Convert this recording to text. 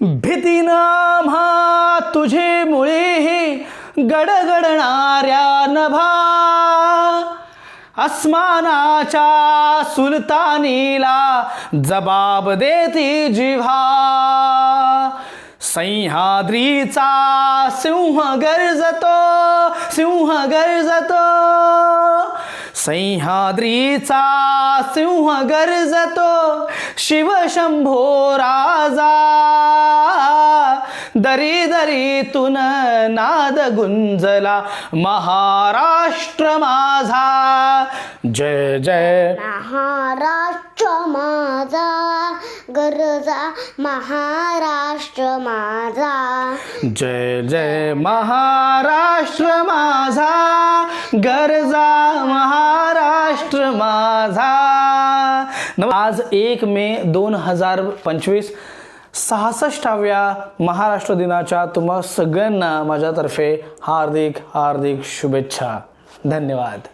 भीतीनं आम्हा तुझी मुळी गडगडणाऱ्या नभा, अस्मानाच्या सुलतानीला जबाब देती जिव्हा. सह्याद्रीचा सिंह गर्जतो, सिंह गर्जतो, सह्याद्रीचा सिंह गर्जतो, शिवशंभो राजा. दरी दरीतून नाद गुंजला महाराष्ट्र माझा. जय जय महाराष्ट्र माझा गरजा, महाराष्ट्र माझा. जय जय महाराष्ट्र माझा गरजा, महाराष्ट्र माझा. आज 1 मे 2025 66व्या महाराष्ट्र दिनाच्या तुम्हा सगळ्यांना माझ्यातर्फे हार्दिक हार्दिक शुभेच्छा. धन्यवाद.